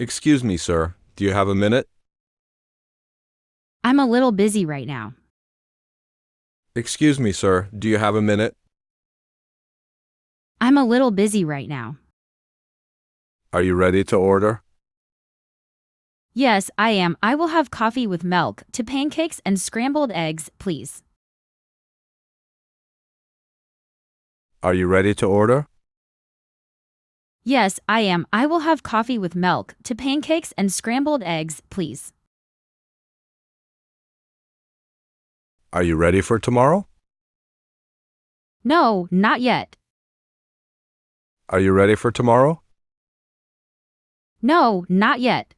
Excuse me, sir. Do you have a minute? I'm a little busy right now. Excuse me, sir. Do you have a minute? I'm a little busy right now. Are you ready to order? Yes, I am. I will have coffee with milk, 2 pancakes and scrambled eggs, please. Are you ready to order? Yes, I am. I will have coffee with milk, 2 pancakes and scrambled eggs, please. Are you ready for tomorrow? No, not yet. Are you ready for tomorrow? No, not yet.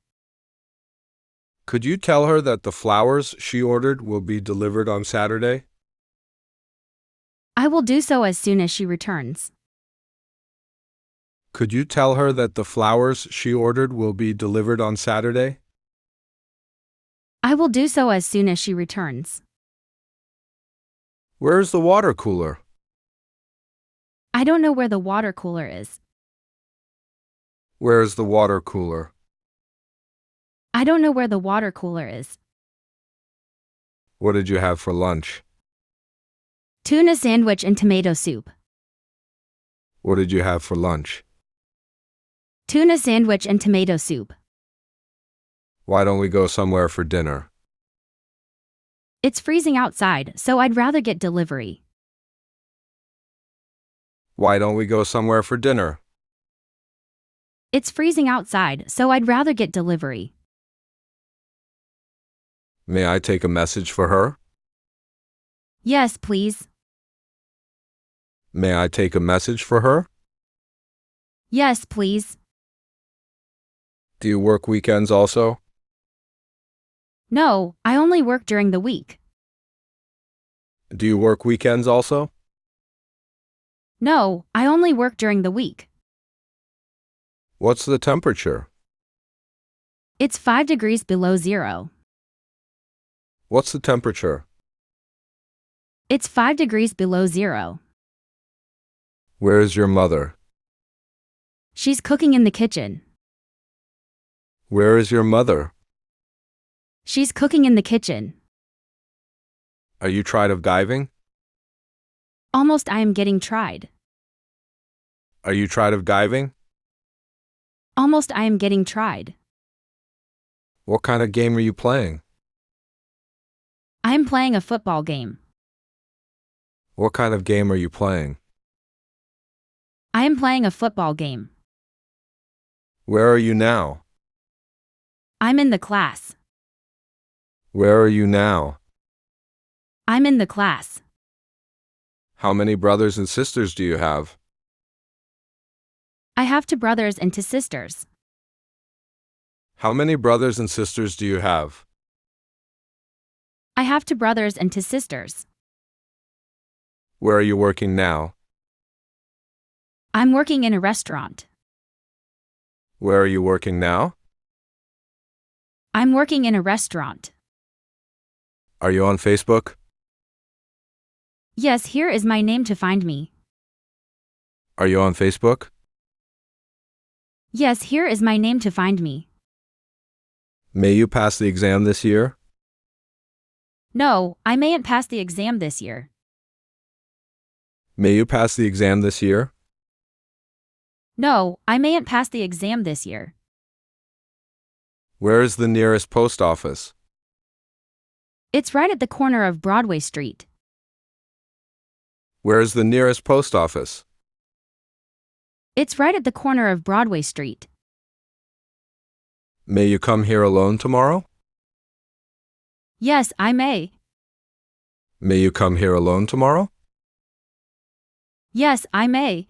Could you tell her that the flowers she ordered will be delivered on Saturday? I will do so as soon as she returns. Could you tell her that the flowers she ordered will be delivered on Saturday? I will do so as soon as she returns. Where is the water cooler? I don't know where the water cooler is. Where is the water cooler? I don't know where the water cooler is. What did you have for lunch? Tuna sandwich and tomato soup. What did you have for lunch? Tuna sandwich and tomato soup. Why don't we go somewhere for dinner? It's freezing outside, so I'd rather get delivery. Why don't we go somewhere for dinner? It's freezing outside, so I'd rather get delivery. May I take a message for her? Yes, please. May I take a message for her? Yes, please. Do you work weekends also? No, I only work during the week. Do you work weekends also? No, I only work during the week. What's the temperature? It's 5 degrees below zero. What's the temperature? It's 5 degrees below zero. Where is your mother? She's cooking in the kitchen. Where is your mother? She's cooking in the kitchen. Are you tired of diving? Almost I am getting tried. Are you tired of diving? Almost I am getting tried. What kind of game are you playing? I am playing a football game. What kind of game are you playing? I am playing a football game. Where are you now? I'm in the class. Where are you now? I'm in the class. How many brothers and sisters do you have? I have 2 brothers and 2 sisters. How many brothers and sisters do you have? I have 2 brothers and 2 sisters. Where are you working now? I'm working in a restaurant. Where are you working now? I'm working in a restaurant. Are you on Facebook? Yes, here is my name to find me. Are you on Facebook? Yes, here is my name to find me. May you pass the exam this year? No, I mayn't pass the exam this year. May you pass the exam this year? No, I mayn't pass the exam this year. Where is the nearest post office? It's right at the corner of Broadway Street. Where is the nearest post office? It's right at the corner of Broadway Street. May you come here alone tomorrow? Yes, I may. May you come here alone tomorrow? Yes, I may.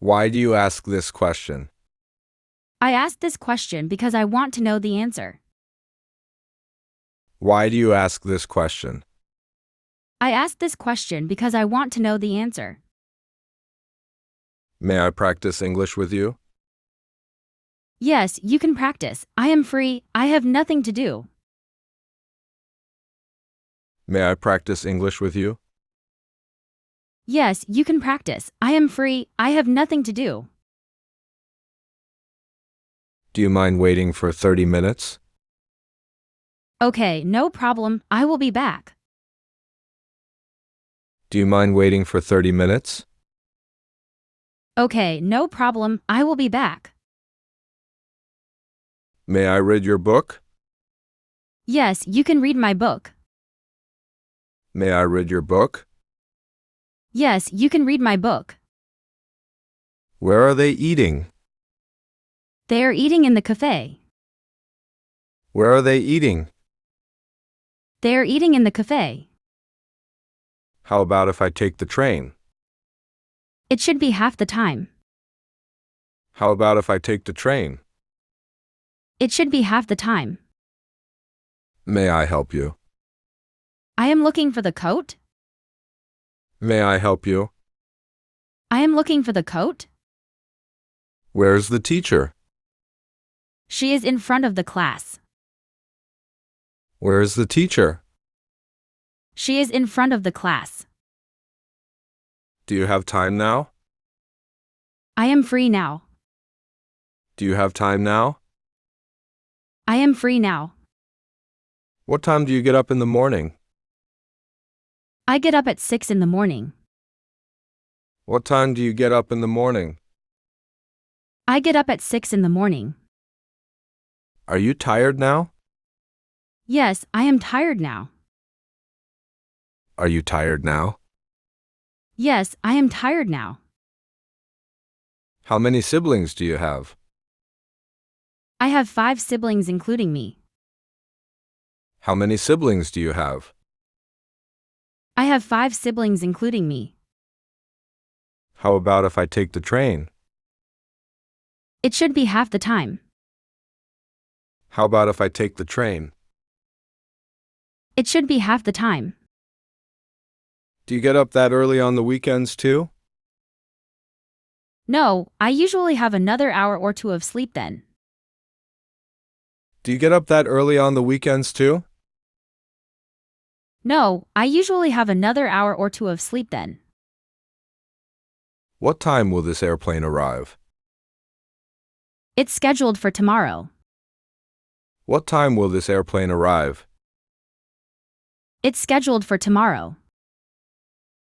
Why do you ask this question? I asked this question because I want to know the answer. Why do you ask this question? I asked this question because I want to know the answer. May I practice English with you? Yes, you can practice. I am free. I have nothing to do. May I practice English with you? Yes, you can practice. I am free. I have nothing to do. Do you mind waiting for 30 minutes? Okay, no problem. I will be back. Do you mind waiting for 30 minutes? Okay, no problem. I will be back. May I read your book? Yes, you can read my book. May I read your book? Yes, you can read my book. Where are they eating? They are eating in the cafe. Where are they eating? They are eating in the cafe. How about if I take the train? It should be half the time. How about if I take the train? It should be half the time. May I help you? I am looking for the coat. May I help you? I am looking for the coat. Where's the teacher? She is in front of the class. Where's the teacher? She is in front of the class. Do you have time now? I am free now. Do you have time now? I am free now. What time do you get up in the morning? I get up at 6 in the morning. What time do you get up in the morning? I get up at 6 in the morning. Are you tired now? Yes, I am tired now. Are you tired now? Yes, I am tired now. How many siblings do you have? I have 5 siblings including me. How many siblings do you have? I have 5 siblings including me. How about if I take the train? It should be half the time. How about if I take the train? It should be half the time. Do you get up that early on the weekends too? No, I usually have another hour or two of sleep then. Do you get up that early on the weekends too? No, I usually have another hour or two of sleep then. What time will this airplane arrive? It's scheduled for tomorrow. What time will this airplane arrive? It's scheduled for tomorrow.